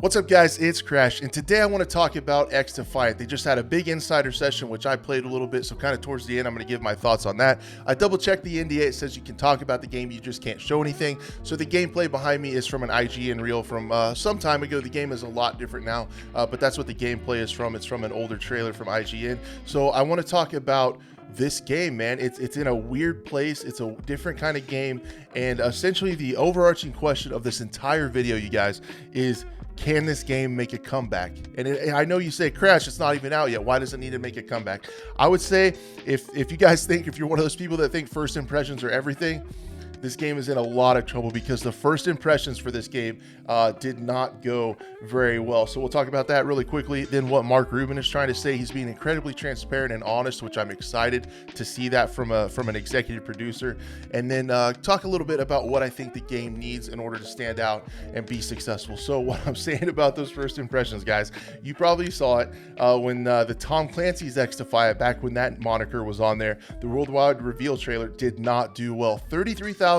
What's up, guys? It's Crash, and today I want to talk about XDefiant. They just had a big insider session, which I played a little bit, so kind of towards the end, I'm going to give my thoughts on that. I double-checked the NDA. It says you can talk about the game, you just can't show anything. So the gameplay behind me is from an IGN reel from some time ago. The game is a lot different now, but that's what the gameplay is from. It's from an older trailer from IGN. So I want to talk about this game, man. It's in a weird place. It's a different kind of game, and essentially the overarching question of this entire video, you guys, is can this game make a comeback? And I know you say, Crash, it's not even out yet. Why does it need to make a comeback? I would say if you guys think, if you're one of those people that think first impressions are everything, this game is in a lot of trouble because the first impressions for this game did not go very well. So we'll talk about that really quickly. Then what Mark Rubin is trying to say. He's being incredibly transparent and honest, which I'm excited to see that from an executive producer. And then talk a little bit about what I think the game needs in order to stand out and be successful. So what I'm saying about those first impressions, guys, you probably saw it when the Tom Clancy's XDefiant, back when that moniker was on there, the worldwide reveal trailer did not do well. 33,000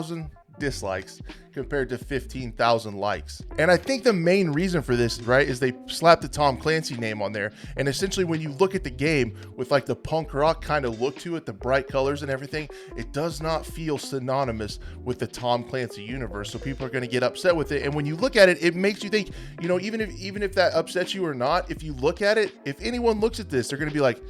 dislikes compared to 15,000 likes. And I think the main reason for this, right, is they slapped the Tom Clancy name on there. And essentially when you look at the game with like the punk rock kind of look to it, the bright colors and everything, it does not feel synonymous with the Tom Clancy universe. So people are going to get upset with it. And when you look at it, it makes you think, you know, even if that upsets you or not, if you look at it, if anyone looks at this, they're going to be like,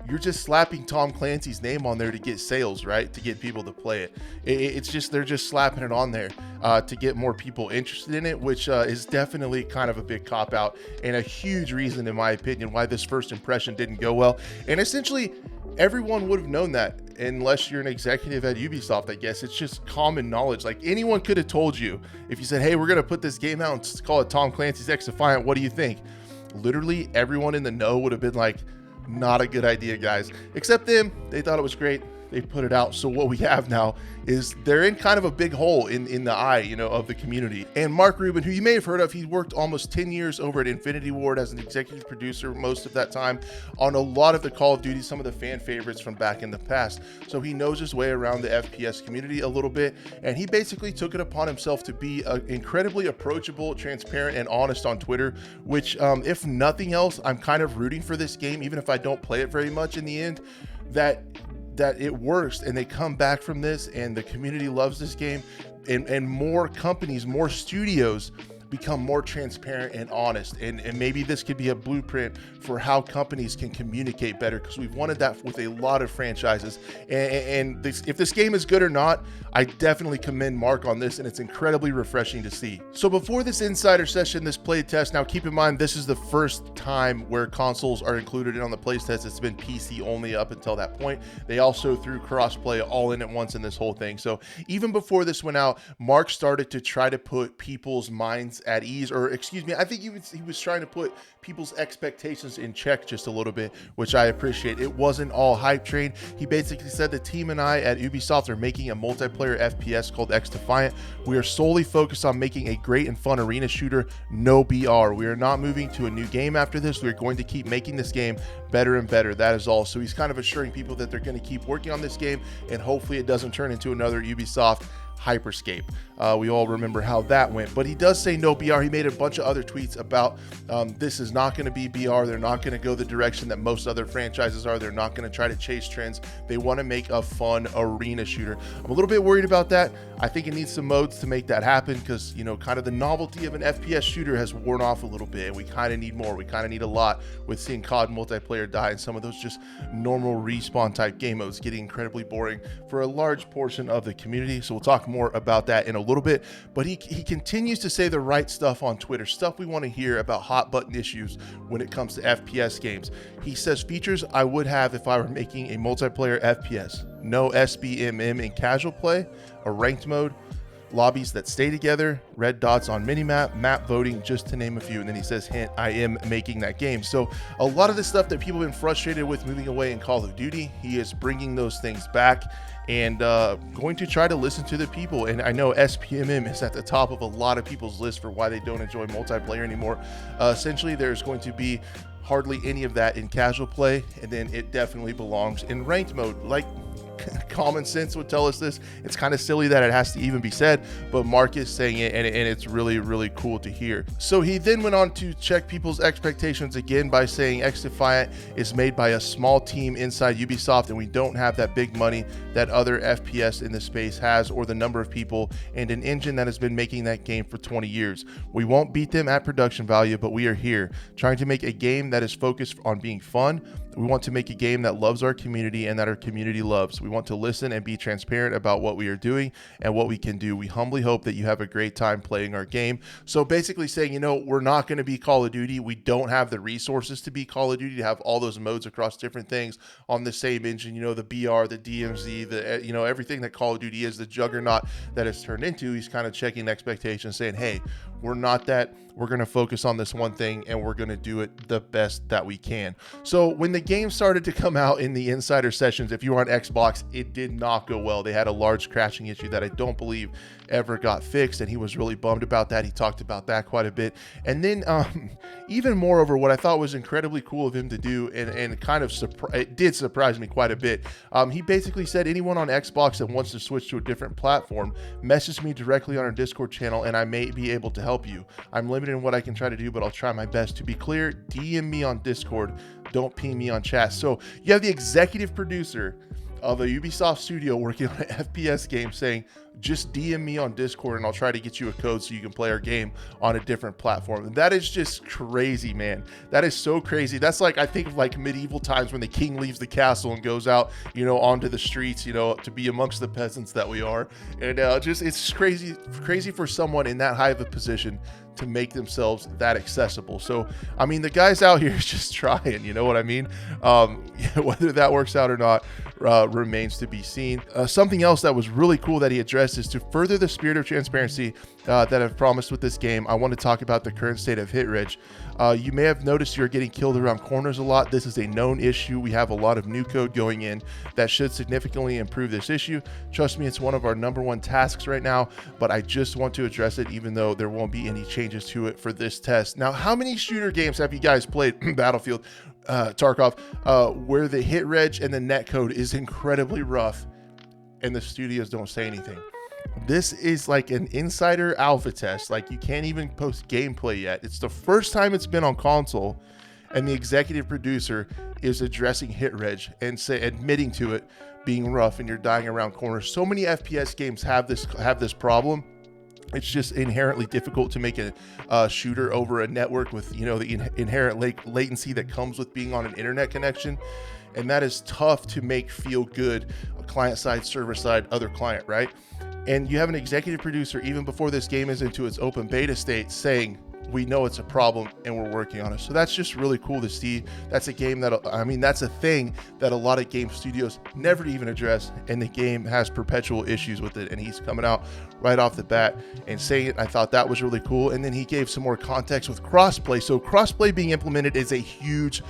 you're just slapping Tom Clancy's name on there to get sales, right? To get people to play it. It's just, they're just slapping it on there to get more people interested in it, which is definitely kind of a big cop out and a huge reason, in my opinion, why this first impression didn't go well. And essentially, everyone would have known that unless you're an executive at Ubisoft, I guess. It's just common knowledge. Like anyone could have told you if you said, hey, we're going to put this game out and call it Tom Clancy's XDefiant. What do you think? Literally everyone in the know would have been like, not a good idea, guys. Except them, they thought it was great. They put it out. So what we have now is they're in kind of a big hole in the eye, you know, of the community. And Mark Rubin, who you may have heard of, he worked almost 10 years over at Infinity Ward as an executive producer most of that time on a lot of the Call of Duty, some of the fan favorites from back in the past. So he knows his way around the FPS community a little bit, and he basically took it upon himself to be incredibly approachable, transparent, and honest on Twitter, which if nothing else, I'm kind of rooting for this game, even if I don't play it very much in the end, that it works and they come back from this and the community loves this game, and more companies, more studios become more transparent and honest, and maybe this could be a blueprint for how companies can communicate better, because we've wanted that with a lot of franchises. And if this game is good or not, I definitely commend Mark on this, and it's incredibly refreshing to see. So before this insider session, this play test, now keep in mind this is the first time where consoles are included on the play test. It's been PC only up until that point. They also threw crossplay all in at once in this whole thing. So even before this went out, Mark started to try to put people's minds at ease, or excuse me, I think he was trying to put people's expectations in check just a little bit, which I appreciate. It wasn't all hype train. He basically said the team and I at Ubisoft are making a multiplayer FPS called XDefiant. We are solely focused on making a great and fun arena shooter, no BR. We are not moving to a new game after this. We are going to keep making this game better and better. That is all. So he's kind of assuring people that they're going to keep working on this game, and hopefully it doesn't turn into another Ubisoft Hyperscape. We all remember how that went, but he does say no BR. He made a bunch of other tweets about this is not going to be BR. They're not going to go the direction that most other franchises are. They're not going to try to chase trends. They want to make a fun arena shooter. I'm a little bit worried about that. I think it needs some modes to make that happen, because, you know, kind of the novelty of an FPS shooter has worn off a little bit, and we kind of need more. We kind of need a lot with seeing COD multiplayer die and some of those just normal respawn type game modes getting incredibly boring for a large portion of the community. So we'll talk more about that in a little bit, but he continues to say the right stuff on Twitter, stuff we want to hear about hot button issues when it comes to FPS games. He says features I would have if I were making a multiplayer FPS: no SBMM in casual play, a ranked mode, lobbies that stay together, red dots on minimap, map voting, just to name a few. And then he says, hint, I am making that game. So a lot of the stuff that people have been frustrated with moving away in Call of Duty, he is bringing those things back and going to try to listen to the people. And I know SPMM is at the top of a lot of people's list for why they don't enjoy multiplayer anymore. Essentially, there's going to be hardly any of that in casual play, and then it definitely belongs in ranked mode. Like, common sense would tell us this. It's kind of silly that it has to even be said, but Mark is saying it, and it's really, really cool to hear. So he then went on to check people's expectations again by saying XDefiant is made by a small team inside Ubisoft, and we don't have that big money that other FPS in the space has, or the number of people and an engine that has been making that game for 20 years. We won't beat them at production value, but we are here trying to make a game that is focused on being fun. We want to make a game that loves our community and that our community loves. We want to listen and be transparent about what we are doing and what we can do. We humbly hope that you have a great time playing our game. So basically saying, you know, we're not going to be Call of Duty. We don't have the resources to be Call of Duty, to have all those modes across different things on the same engine, you know, the BR, the DMZ, the, you know, everything that Call of Duty is, the juggernaut that it's turned into. He's kind of checking expectations, saying, hey, we're not that. We're going to focus on this one thing, and we're going to do it the best that we can. So when the game started to come out in the insider sessions, if you were on Xbox, it did not go well. They had a large crashing issue that I don't believe ever got fixed, and he was really bummed about that. He talked about that quite a bit. And then even moreover, what I thought was incredibly cool of him to do, and kind of it did surprise me quite a bit, he basically said, anyone on Xbox that wants to switch to a different platform, message me directly on our Discord channel and I may be able to help you. I'm limited in what I can try to do, but I'll try my best. To be clear, DM me on Discord, don't ping me on chat. So you have the executive producer of a Ubisoft studio working on an FPS game saying, just DM me on Discord and I'll try to get you a code so you can play our game on a different platform. And that is just crazy, man. That is so crazy. That's like, I think of like medieval times when the king leaves the castle and goes out, you know, onto the streets, you know, to be amongst the peasants that we are. And just, it's crazy for someone in that high of a position to make themselves that accessible. So, I mean, the guy's out here is just trying, you know what I mean? Whether that works out or not remains to be seen. Something else that was really cool that he addressed is to further the spirit of transparency that I've promised with this game. I want to talk about the current state of hit reg. You may have noticed you're getting killed around corners a lot. This is a known issue. We have a lot of new code going in that should significantly improve this issue. Trust me, it's one of our #1 tasks right now, but I just want to address it even though there won't be any changes to it for this test. Now, how many shooter games have you guys played? Battlefield, Tarkov, where the hit reg and the netcode is incredibly rough and the studios don't say anything. This is like an insider alpha test. Like, you can't even post gameplay yet. It's the first time it's been on console, and the executive producer is addressing hit reg and admitting to it being rough and you're dying around corners. So many FPS games have this problem. It's just inherently difficult to make a shooter over a network with, you know, the inherent latency that comes with being on an internet connection. And that is tough to make feel good, client side, server side, other client, right? And you have an executive producer, even before this game is into its open beta state, saying, we know it's a problem and we're working on it. So that's just really cool to see. That's a game that, I mean, that's a thing that a lot of game studios never even address, and the game has perpetual issues with it, and he's coming out right off the bat and saying it. I thought that was really cool. And then he gave some more context with crossplay. So crossplay being implemented is a huge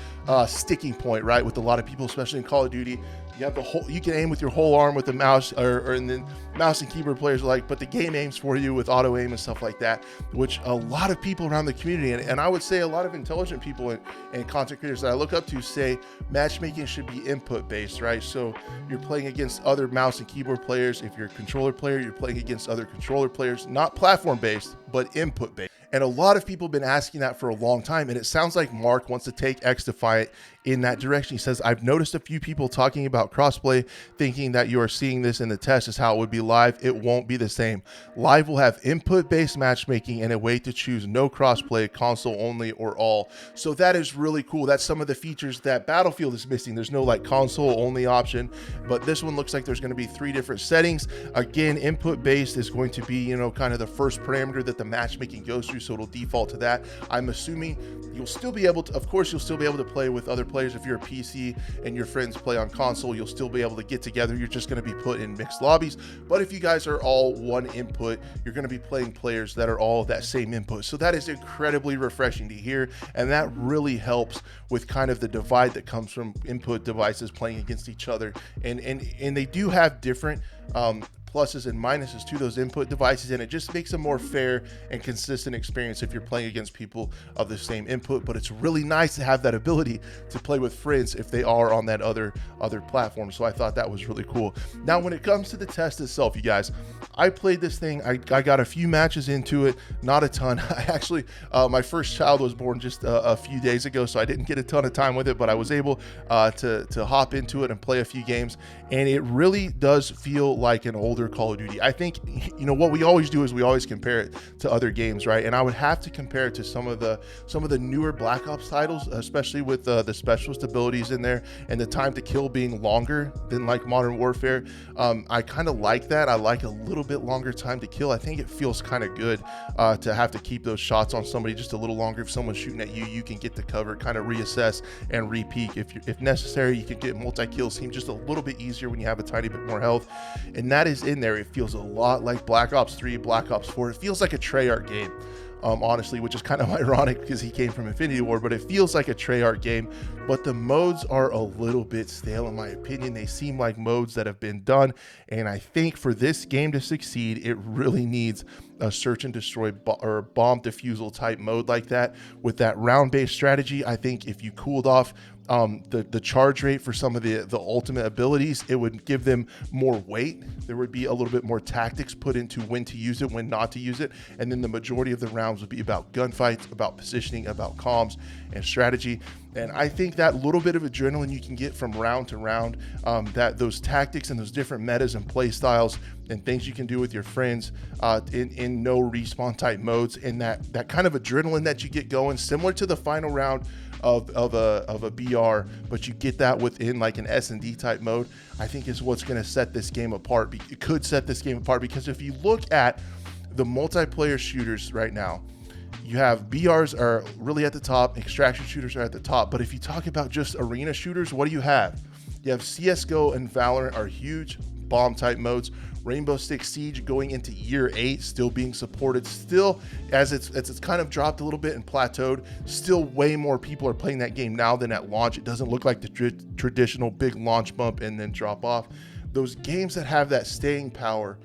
sticking point, right? With a lot of people, especially in Call of Duty. You have you can aim with your whole arm with the mouse, and then mouse and keyboard players like, but the game aims for you with auto aim and stuff like that, which a lot of people around the community, and I would say a lot of intelligent people and content creators that I look up to, say matchmaking should be input based, right? So you're playing against other mouse and keyboard players. If you're a controller player, you're playing against other controller players, not platform based, but input based. And a lot of people have been asking that for a long time, and it sounds like Mark wants to take XDefiant in that direction. He says, I've noticed a few people talking about crossplay, thinking that you are seeing this in the test is how it would be live. It won't be the same. Live will have input-based matchmaking and a way to choose no crossplay, console only, or all. So that is really cool. That's some of the features that Battlefield is missing. There's no like console only option, but this one looks like there's going to be 3 different settings. Again, input-based is going to be, you know, kind of the first parameter that the matchmaking goes through, so it'll default to that. I'm assuming you'll still be able to, of course, you'll still be able to play with other players. If you're a PC and your friends play on console, you'll still be able to get together. You're just going to be put in mixed lobbies. But if you guys are all one input, you're going to be playing players that are all that same input. So that is incredibly refreshing to hear. And that really helps with kind of the divide that comes from input devices playing against each other. And they do have different pluses and minuses to those input devices, and it just makes a more fair and consistent experience if you're playing against people of the same input. But it's really nice to have that ability to play with friends if they are on that other platform. So I thought that was really cool. Now, when it comes to the test itself, you guys, I played this thing. I got a few matches into it, not a ton. I actually, my first child was born just a few days ago, so I didn't get a ton of time with it, but I was able to hop into it and play a few games, and it really does feel like an older Call of Duty. I think, you know, what we always do is we always compare it to other games, right? And I would have to compare it to some of the newer Black Ops titles, especially with the specialist abilities in there and the time to kill being longer than like Modern Warfare. I kind of like that. I like a little bit longer time to kill. I think it feels kind of good to have to keep those shots on somebody just a little longer. If someone's shooting at you, you can get the cover, kind of reassess and re-peek. If necessary, you can get multi-kills seem just a little bit easier when you have a tiny bit more health, and that is in there. It feels a lot like Black Ops 3, Black Ops 4. It feels like a Treyarch game, honestly, which is kind of ironic because he came from Infinity Ward, but it feels like a Treyarch game. But the modes are a little bit stale, in my opinion. They seem like modes that have been done, and I think for this game to succeed, it really needs a search and destroy or bomb defusal type mode like that with that round-based strategy. I think if you cooled off the charge rate for some of the ultimate abilities, it would give them more weight. There would be a little bit more tactics put into when to use it, when not to use it, and then the majority of the rounds would be about gunfights, about positioning, about comms and strategy. And I think that little bit of adrenaline you can get from round to round, that those tactics and those different metas and play styles and things you can do with your friends in no respawn type modes, and that kind of adrenaline that you get going, similar to the final round of a BR, but you get that within like an S&D type mode, I think is what's going to set this game apart. It could set this game apart because if you look at the multiplayer shooters right now, you have BRs are really at the top, extraction shooters are at the top, but if you talk about just arena shooters, what do you have? You have CSGO and Valorant are huge bomb type modes. Rainbow Six Siege going into year 8, still being supported, still as it's kind of dropped a little bit and plateaued, still way more people are playing that game now than at launch. It doesn't look like the traditional big launch bump and then drop off. Those games that have that staying power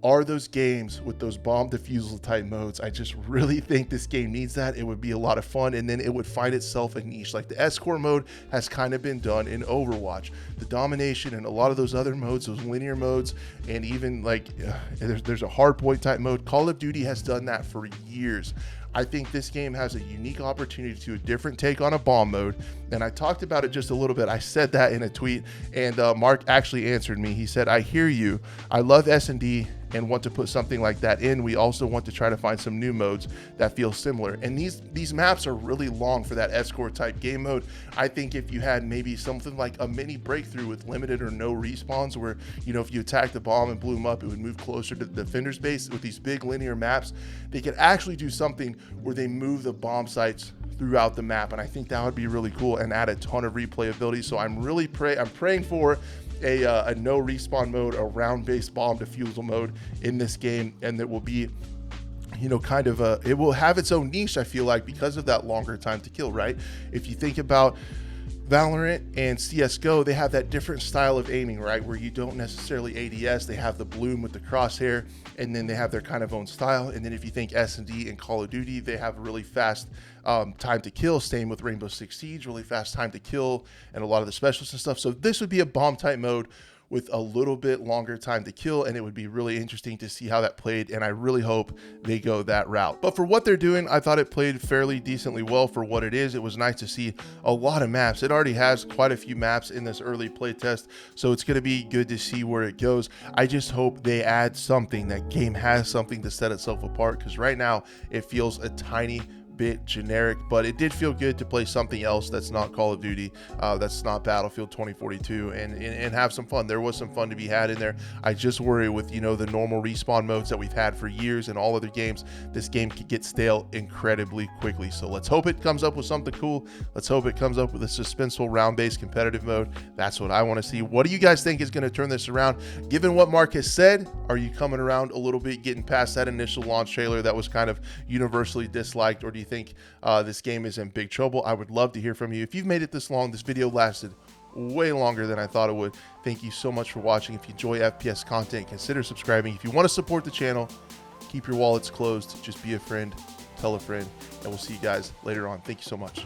are those games with those bomb defusal type modes. I just really think this game needs that. It would be a lot of fun, and then it would find itself a niche. Like the escort mode has kind of been done in Overwatch. The domination and a lot of those other modes, those linear modes, and even like there's a hardpoint type mode. Call of Duty has done that for years. I think this game has a unique opportunity to a different take on a bomb mode, and I talked about it just a little bit. I said that in a tweet, and Mark actually answered me. He said, I hear you. I love S&D and want to put something like that in. We also want to try to find some new modes that feel similar. And these maps are really long for that escort type game mode. I think if you had maybe something like a mini breakthrough with limited or no respawns, where, you know, if you attacked the bomb and blew them up, it would move closer to the defender's base. With these big linear maps, they could actually do something where they move the bomb sites throughout the map, and I think that would be really cool and add a ton of replayability. So I'm praying for a no respawn mode, a round-based bomb defusal mode in this game, and that will be, you know, kind of it will have its own niche, I feel like, because of that longer time to kill, right? If you think about Valorant and CSGO, they have that different style of aiming, right? Where you don't necessarily ADS, they have the bloom with the crosshair, and then they have their kind of own style. And then if you think S&D and Call of Duty, they have a really fast time to kill. Same with Rainbow Six Siege, really fast time to kill, and a lot of the specialists and stuff. So this would be a bomb type mode with a little bit longer time to kill, and it would be really interesting to see how that played, and I really hope they go that route. But for what they're doing, I thought it played fairly decently well for what it is. It was nice to see a lot of maps. It already has quite a few maps in this early playtest, so it's going to be good to see where it goes. I just hope they add something, that game has something to set itself apart, because right now it feels a tiny bit generic, but it did feel good to play something else that's not Call of Duty, that's not Battlefield 2042, and have some fun. There was some fun to be had in there. I just worry with, you know, the normal respawn modes that we've had for years in all other games, this game could get stale incredibly quickly. So let's hope it comes up with something cool. Let's hope it comes up with a suspenseful round-based competitive mode. That's what I want to see. What do you guys think is going to turn this around? Given what Mark has said, are you coming around a little bit, getting past that initial launch trailer that was kind of universally disliked, or do you think this game is in big trouble? I would love to hear from you. If you've made it this long, this video lasted way longer than I thought it would. Thank you so much for watching. If you enjoy FPS content, consider subscribing. If you want to support the channel, keep your wallets closed. Just be a friend, tell a friend, and we'll see you guys later on. Thank you so much.